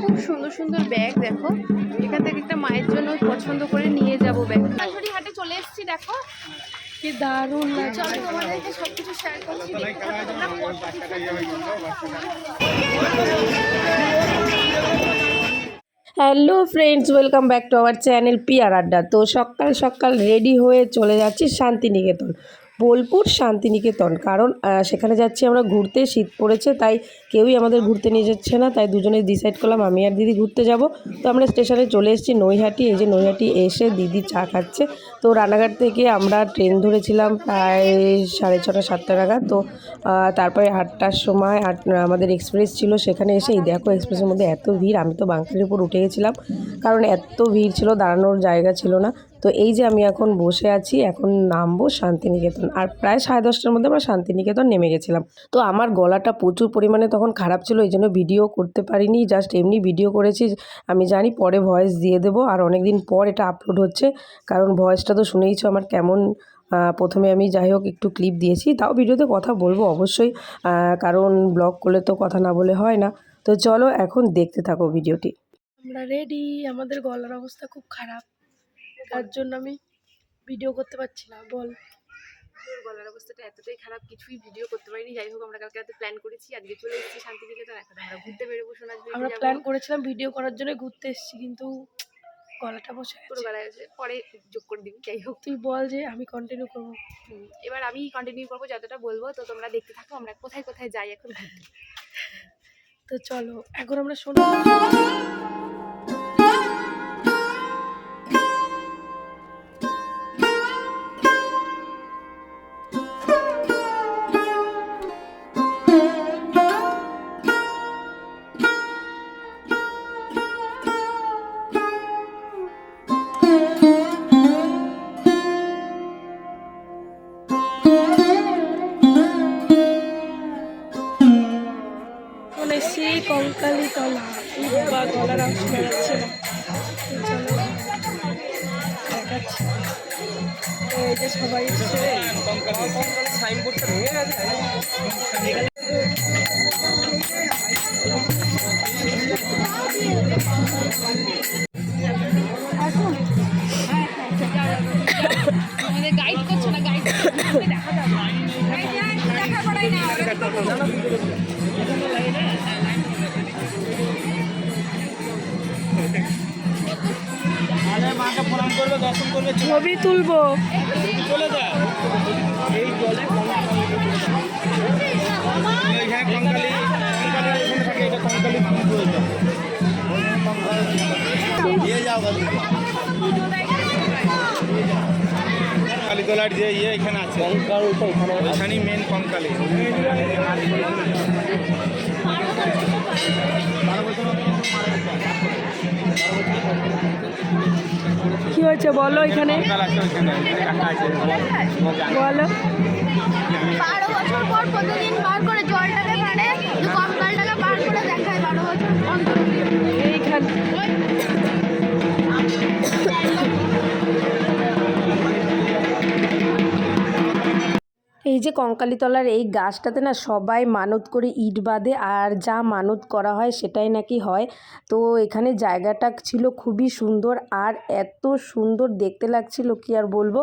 খুব সুন্দর সুন্দর ব্যাগ দেখো, এখান থেকে একটা মায়ের জন্য পছন্দ করে নিয়ে যাবো ব্যাগ। শাশুড়ি হাটে চলে এসেছি, দেখো কি দারুণ লাগছে। চলো তোমাদেরকে সবকিছু শেয়ার করছি, দেখতে থাকো তোমরা। Hello friends, welcome back to our channel পিয়ার আড্ডা। তো সকাল সকাল রেডি হয়ে চলে যাচ্ছি শান্তিনিকেতন, বোলপুর শান্তিনিকেতন। কারণ সেখানে যাচ্ছি আমরা ঘুরতে। শীত পড়েছে তাই কেউই আমাদের ঘুরতে নিয়ে যাচ্ছে না, তাই দুজনে ডিসাইড করলাম আমি আর দিদি ঘুরতে যাব। তো আমরা স্টেশনে চলে এসেছি নৈহাটি। এই যে নৈহাটি এসে দিদি চা খাচ্ছে। তো রানাঘাট থেকে আমরা ট্রেন ধরেছিলাম প্রায় 6:30 7টা নাগাদ। তো তারপরে 8টার সময় আমাদের এক্সপ্রেস ছিল, সেখানে এসে এই দেখো এক্সপ্রেসের মধ্যে এত ভিড়। আমি তো বাঙ্কারের উপর উঠে গেছিলাম কারণ এত ভিড় ছিল, দাঁড়ানোর জায়গা ছিল না। তো এই যে আমি এখন বসে আছি, এখন নামবো শান্তিনিকেতন। আর প্রায় 10:30টার মধ্যে আমরা শান্তিনিকেতন নেমে গেছিলাম। তো আমার গলাটা প্রচুর পরিমাণে তখন খারাপ ছিল, এই জন্য ভিডিও করতে পারিনি, জাস্ট এমনি ভিডিও করেছি। আমি জানি পরে ভয়েস দিয়ে দেবো, আর অনেক দিন পর এটা আপলোড হচ্ছে, কারণ ভয়েসটা তো শুনেইছো আমার কেমন। প্রথমে আমি যাই হোক একটু ক্লিপ দিয়েছি, তাও ভিডিওতে কথা বলবো অবশ্যই, কারণ ব্লগ করলে তো কথা না বলে হয় না। তো চলো এখন দেখতে থাকো ভিডিওটি। আমরা রেডি, আমাদের গলার অবস্থা খুব খারাপ, তার জন্য আমি ভিডিও করতে পারছি না। বল, গলার অবস্থাটা এতটাই খারাপ, কিছুই ভিডিও করতে পারিনি। যাই হোক আমরা কালকে রাতে প্ল্যান করেছি, আজকে চলে এসেছি শান্তিনিকেতন। এখন আমরা ঘুরতে বেরোবো, আমরা প্ল্যান করেছিলাম ভিডিও করার জন্য ঘুরতে এসেছি, কিন্তু গলাটা বসে পুরো গলায় আছে, পরে যোগ করে দিবি। যাই হোক তুই বল যে আমি কন্টিনিউ করবো। এবার আমি কন্টিনিউ করবো যতটা বলবো, তো তোমরা দেখতে থাকো আমরা কোথায় কোথায় যাই এখন ঘুরতে। তো চলো এখন আমরা শোনো। সেই কঙ্কালি তলা বা গলার অংশ বেড়াচ্ছে না। চলো দেখাচ্ছি, এই যে সবাই সাইনবোর্ডটা ভেঙে গেছে। আমাদের গাইড করছো না, গাইড দেখা যাবে ছবি তুলবো। কালীতলার যে ইয়ে এখানে আছে, এখানেই মেন কঙ্কালী। কি হয়েছে বলো এখানে, বলো। 12 বছর পর প্রতিদিন বার করে জলটাকে মানে কঙ্কালটাকে বার করে দেখায় 12 বছর অন্তর। এইখানে এই যে কঙ্কালীতলার এই গাছটাতে না সবাই মানত করে ইট বাঁধে, আর যা মানত করা হয় সেটাই নাকি হয়। তো এখানে জায়গাটা ছিল খুবই সুন্দর, আর এত সুন্দর দেখতে লাগছিল কি আর বলবো।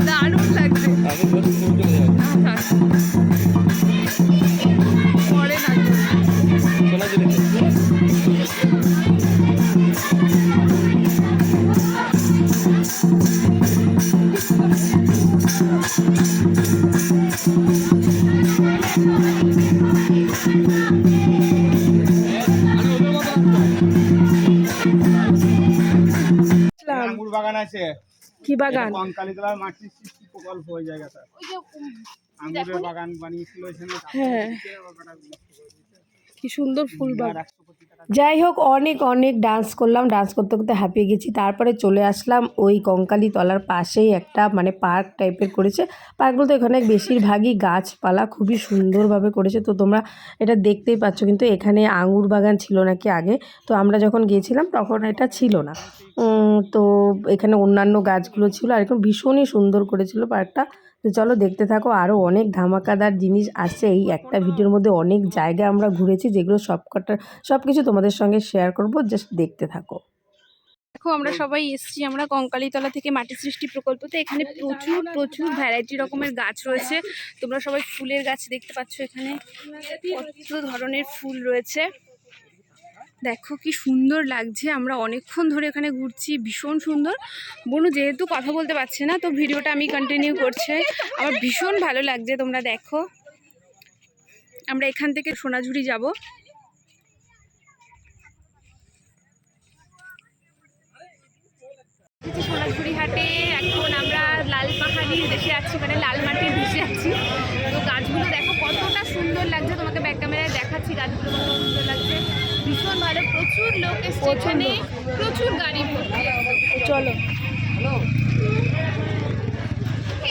দারুণ লাগছে। পরে নাচবো। আঙ্গুর বাগান আছে। কি বাগান? কঙ্কালীতলার মাটির সৃষ্টি প্রকল্প ওই জায়গাটা আঙ্গুরের বাগান বানিয়েছিল এখানে। হ্যাঁ, কি সুন্দর ফুল বাগান। যাই হোক, অনেক অনেক ডান্স করলাম, ডান্স করতে করতে হাঁপিয়ে গেছি। তারপরে চলে আসলাম ওই কঙ্কালী তলার পাশেই একটা মানে পার্ক টাইপের করেছে। পার্কগুলো তো এখানে বেশিরভাগই গাছপালা খুবই সুন্দরভাবে করেছে, তো তোমরা এটা দেখতেই পাচ্ছ। কিন্তু এখানে আঙুর বাগান ছিল নাকি আগে, তো আমরা যখন গিয়েছিলাম তখন এটা ছিল না। তো এখানে অন্যান্য গাছগুলো ছিল, আর এখন ভীষণই সুন্দর করেছিল পার্কটা। তো চলো দেখতে থাকো, আরও অনেক ধামাকাদার জিনিস আসছে। এই একটা ভিডিওর মধ্যে অনেক জায়গা আমরা ঘুরেছি, যেগুলো সব কিছু তোমাদের সঙ্গে শেয়ার করব, জাস্ট দেখতে থাকো। দেখো আমরা সবাই এসেছি, আমরা কঙ্কালীতলা থেকে মাটি সৃষ্টি প্রকল্পতে। এখানে প্রচুর প্রচুর ভ্যারাইটি রকমের গাছ রয়েছে। তোমরা সবাই ফুলের গাছ দেখতে পাচ্ছ, এখানে কত ধরনের ফুল রয়েছে। দেখো কি সুন্দর লাগছে। আমরা অনেকক্ষণ ধরে এখানে ঘুরছি, ভীষণ সুন্দর। বনু যেহেতু কথা বলতে পারছে না, তো ভিডিওটা আমি কন্টিনিউ করছি। আমার ভীষণ ভালো লাগছে, তোমরা দেখো। আমরা এখান থেকে সোনাঝুরি যাব। সোনাঝুরি হাটে এখন আমরা লাল পাহাড়ির দেশে আছি, মানে লাল মাটির দেশে আছি। তো গাছগুলো দেখো কতটা সুন্দর লাগছে, তোমাকে ব্যাক ক্যামেরায় দেখাচ্ছি গাছগুলো কত সুন্দর লাগছে। ভীষণ ভালো, প্রচুর লোক এসছে এখানে, প্রচুর গাড়ি ভর্তি। চলো,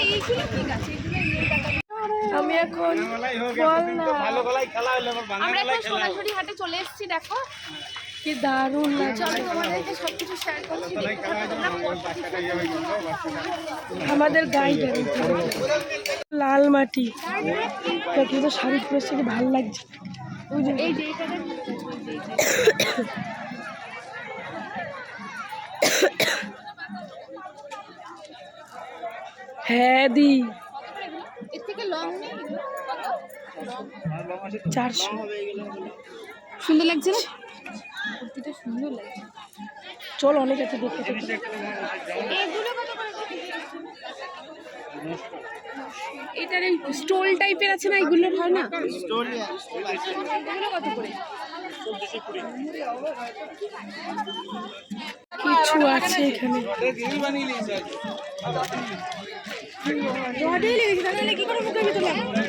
এইগুলো কি গাছ? আমি এখন ভালো গলায় খেলা হলো, আমরা এখন সোনাঝুরি হাটে চলে এসেছি। দেখো কি দারুণ লাগছে। চলো তোমাদেরকে সবকিছু শেয়ার করছি, দেখতে থাকো তোমরা। আমাদের গাইড লাল মাটি, কিন্তু শাড়ি পরেছে, কি ভালো লাগছে। এই যে এইটাতে হ্যাঁ দি এর থেকে লং নেই, 400। সুন্দর লাগছে না? কুর্তিটা সুন্দর লাগছে। চল, অনেক আছে দেখতে। এগুলো কত করে? এটার স্টোল টাইপের আছে না, এগুলো হয় না? এগুলো কত করে? কিছু আছে এখানে। কি করে মুখের ভিতরে লাগবে?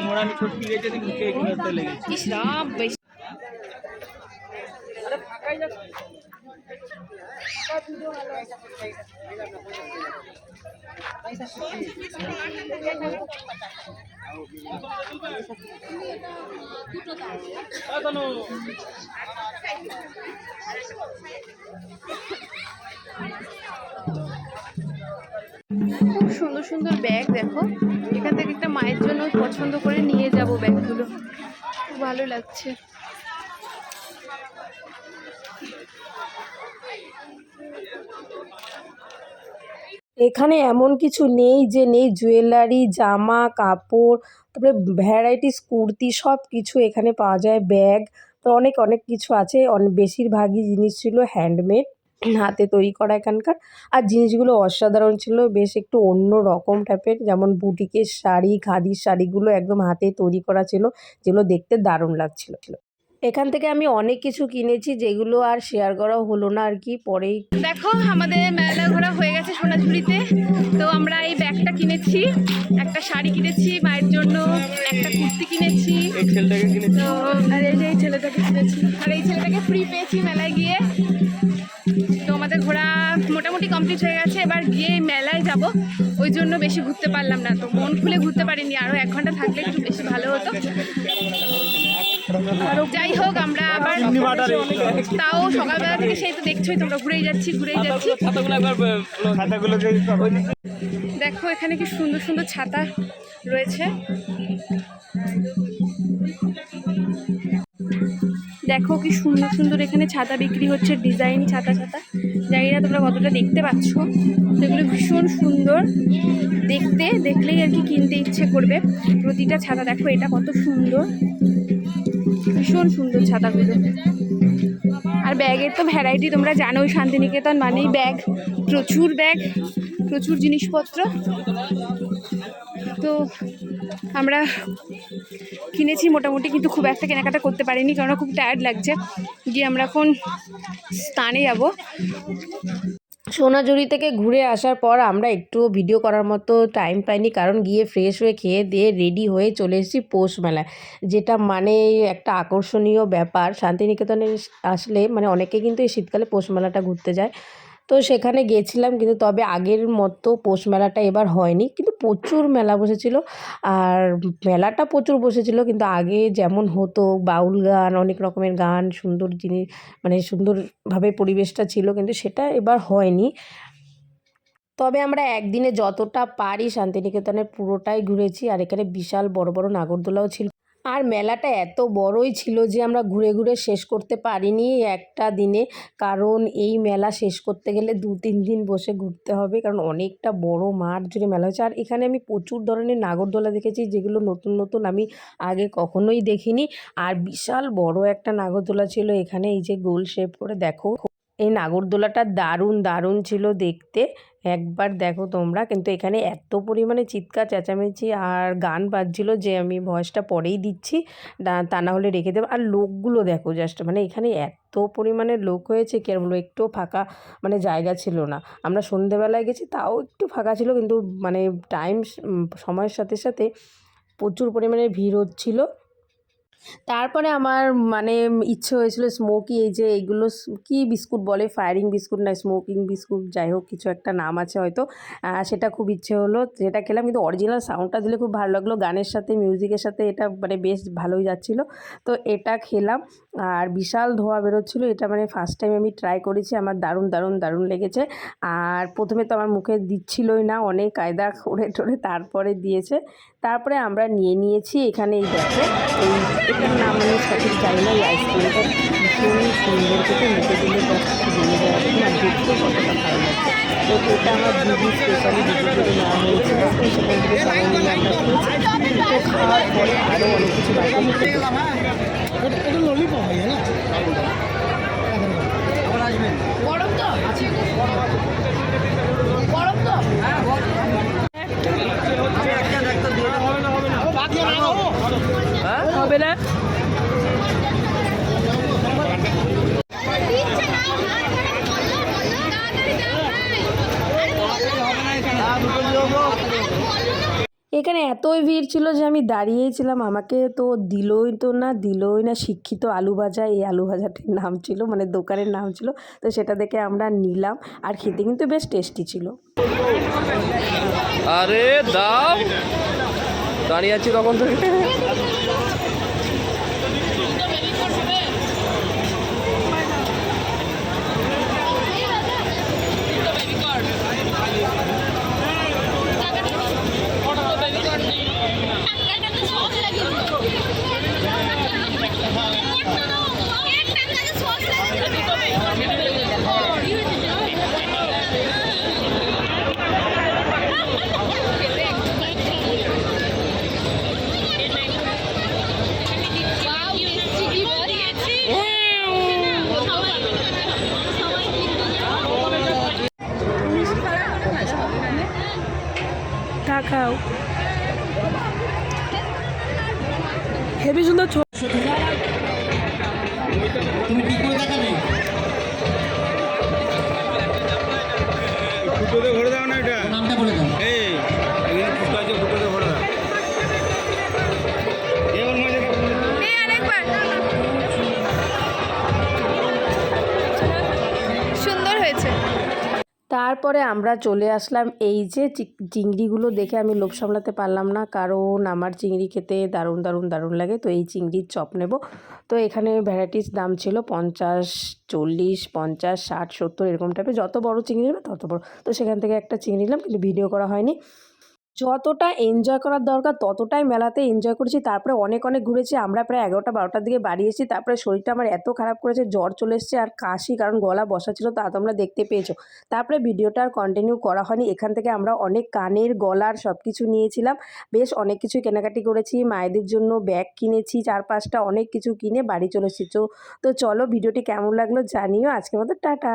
মোড়ানি ছুটকি গেছে, মুখে এগুলো লেগেছে। ইস রাম, বেশ খুব সুন্দর সুন্দর ব্যাগ। দেখো এখান থেকে একটা মায়ের জন্য পছন্দ করে নিয়ে যাব ব্যাগগুলো, খুব ভালো লাগছে। এখানে এমন কিছু নেই যে নেই, জুয়েলারি, জামা কাপড়, তারপরে ভ্যারাইটিস কুর্তি সব কিছু এখানে পাওয়া যায়, ব্যাগ, তো অনেক অনেক কিছু আছে। বেশিরভাগই জিনিস ছিল হ্যান্ডমেড, হাতে তৈরি করা এখানকার। আর জিনিসগুলো অসাধারণ ছিল, বেশ একটু অন্য রকম টাইপের, যেমন বুটিকের শাড়ি, খাদির শাড়িগুলো একদম হাতে তৈরি করা ছিল, যেগুলো দেখতে দারুণ লাগছিল। এখান থেকে আমি অনেক কিছু কিনেছি, যেগুলো আর শেয়ার করাও হলো না আর কি, পরেই। দেখো আমাদের মেলা ঘোরা হয়ে গেছে সোনাঝুরিতে। তো আমরা এই ব্যাগটা কিনেছি, একটা শাড়ি কিনেছি মায়ের জন্য, একটা কুর্তি কিনেছি, তো আর এই যে এই ছেলেটাকে কিনেছি, আর এই ছেলেটাকে ফ্রি পেয়েছি মেলায় গিয়ে। তো আমাদের ঘোরা মোটামুটি কমপ্লিট হয়ে গেছে, এবার গিয়ে মেলায় যাব, ওই জন্য বেশি ঘুরতে পারলাম না, তো মন খুলে ঘুরতে পারিনি। আরও 1 ঘন্টা থাকলে একটু বেশি ভালো হতো। যাই হোক, আমরা আবার তাও সকালবেলা থেকে সেই তো দেখছোই তোমরা, ঘুরেই যাচ্ছি। দেখো এখানে কি সুন্দর সুন্দর ছাতা রয়েছে, দেখো কি সুন্দর সুন্দর এখানে ছাতা বিক্রি হচ্ছে, ডিজাইন ছাতা। জানি না তোমরা কতটা দেখতে পাচ্ছ, সেগুলো ভীষণ সুন্দর দেখতে, দেখলেই আর কি কিনতে ইচ্ছে করবে প্রতিটা ছাতা। দেখো এটা কত সুন্দর, ভীষণ সুন্দর ছাতাগুলো। আর ব্যাগের তো ভ্যারাইটি তোমরা জানোই, শান্তিনিকেতন মানেই ব্যাগ, প্রচুর জিনিসপত্র। তো আমরা কিনেছি মোটামুটি, কিন্তু খুব একটা কেনাকাটা করতে পারিনি, কারণ খুব টায়ার্ড লাগছে। গিয়ে আমরা এখন স্থানে যাব। সোনাঝুরি থেকে ঘুরে আসার পর আমরা একটুও ভিডিও করার মতো টাইম পাইনি, কারণ গিয়ে ফ্রেশ হয়ে খেয়ে দিয়ে রেডি হয়ে চলে এসেছি পৌষ মেলায়, যেটা মানে একটা আকর্ষণীয় ব্যাপার। শান্তিনিকেতনে আসলে মানে অনেকে কিন্তু এই শীতকালে পৌষ মেলাটা ঘুরতে যায়, তো সেখানে গেছিলাম, কিন্তু তবে আগের মতো পৌষ মেলাটা এবার হয়নি, কিন্তু প্রচুর মেলা বসেছিল। আর মেলাটা প্রচুর বসেছিল, কিন্তু আগে যেমন হতো বাউল গান, অনেক রকমের গান, সুন্দর জিনিস, মানে সুন্দরভাবে পরিবেশটা ছিল, কিন্তু সেটা এবার হয়নি। তবে আমরা একদিনে যতটা পারি শান্তিনিকেতনের পুরোটাই ঘুরেছি। আর এখানে বিশাল বড় বড় নাগরদোলাও ছিল, আর মেলাটা এত বড়ই ছিল যে আমরা ঘুরে ঘুরে শেষ করতে পারিনি একটা দিনে, কারণ এই মেলা শেষ করতে গেলে 2-3 দিন বসে ঘুরতে হবে, কারণ অনেকটা বড় মাঠ জুড়ে মেলা হয়েছে। আর এখানে আমি প্রচুর ধরনের নাগরদোলা দেখেছি, যেগুলো নতুন নতুন আমি আগে কখনোই দেখিনি। আর বিশাল বড় একটা নাগরদোলা ছিল এখানে, এই যে গোল শেপ করে, দেখো এই নাগরদোলাটা দারুণ ছিল দেখতে, একবার দেখো তোমরা। কিন্তু এখানে এত পরিমাণে চিৎকার চেঁচামেচি আর গান বাজছিল যে আমি ভয়েসটা পরেই দিচ্ছি, তা না হলে রেখে দেবো। আর লোকগুলো দেখো জাস্ট, মানে এখানে এত পরিমাণে লোক হয়েছে কি আর বলবো, একটু ফাঁকা মানে জায়গা ছিল না। আমরা সন্ধেবেলায় গেছি, তাও একটু ফাঁকা ছিল, কিন্তু মানে সময়ের সাথে সাথে প্রচুর পরিমাণে ভিড় হচ্ছিল। তারপরে আমার মানে ইচ্ছে হয়েছিল স্মোকি, এই যে এইগুলো কি বিস্কুট বলে, ফায়ারিং বিস্কুট না স্মোকিং বিস্কুট, যাই হোক কিছু একটা নাম আছে হয়তো, সেটা খুব ইচ্ছে হলো, যেটা খেলাম। কিন্তু অরিজিনাল সাউন্ডটা দিলে খুব ভালো লাগলো, গানের সাথে মিউজিকের সাথে এটা মানে বেশ ভালোই যাচ্ছিলো। তো এটা খেলাম, আর বিশাল ধোঁয়া বেরোচ্ছিলো। এটা মানে ফার্স্ট টাইম আমি ট্রাই করেছি, আমার দারুণ লেগেছে। আর প্রথমে তো আমার মুখে দিচ্ছিলই না, অনেক কায়দা করে টোরে তারপরে দিয়েছে। তারপরে আমরা নিয়েছি এখানে, এই দেখো এটার নাম আমি সঠিক জানি না, এই আইসক্রিমটা ভীষণ সুন্দর খেতে, মুখে দিলে জমে যায় আর দেখতে কতটা ভালো লাগছে। তো এটা আমার দিদি স্পেশালি দিদি করে নেওয়া হয়েছিল, তো সেখান থেকে সবাই মিলে আমরা খেয়েছি। তো খাওয়ার পরে আরও অনেক কিছু বাকি হবে না। এখানে এতই ভিড় ছিল যে আমি দাঁড়িয়েই ছিলাম, আমাকে তো দিলই না শিক্ষিত আলু ভাজা, এই আলু ভাজাটির নাম ছিল, মানে দোকানের নাম ছিল। তো সেটা দেখে আমরা নিলাম, আর খেতে কিন্তু বেশ টেস্টি ছিল। আরে দাও, দাঁড়িয়ে আছি তখন থেকে। খাও। হেবি সুন্দর ফুটোতে ভরে দাও না এটা, নামটা বলে দাও। এই এখানে ফুটো আছে, ফুটোতে ভরে দাও। এবার মজা করো। সুন্দর হয়েছে। তারপরে আমরা চলে আসলাম এই যে চিংড়িগুলো দেখে আমি লোভ সামলাতে পারলাম না, কারণ আমার চিংড়ি খেতে দারুণ দারুণ দারুণ লাগে। তো এই চিংড়ির চপ নেব। তো এখানে ভ্যারাইটিস দাম ছিল 50, 40, 50, 60, 70 এরকম টাইপের। যত বড় চিংড়ি নেবে তত বড়। তো সেখান থেকে একটা চিংড়ি নিলাম, কিন্তু ভিডিও করা হয়নি। যতটা এনজয় করার দরকার ততটাই মেলাতে এনজয় করেছি। তারপরে অনেক অনেক ঘুরেছি। আমরা প্রায় 11টা-12টার দিকে বাড়ি এসেছি। তারপরে শরীরটা আমার এত খারাপ করেছে, জ্বর চলে এসেছে আর কাশি, কারণ গলা বসা ছিল, তা তোমরা দেখতে পেয়েছো। তারপরে ভিডিওটা আর কন্টিনিউ করা হয়নি। এখান থেকে আমরা অনেক কানের, গলার সব কিছু নিয়েছিলাম। বেশ অনেক কিছুই কেনাকাটি করেছি। মায়েদের জন্য ব্যাগ কিনেছি 4-5টা, অনেক কিছু কিনে বাড়ি চলে এসেছি। তো চলো, ভিডিওটি কেমন লাগলো জানিও। আজকের মতো টাটা।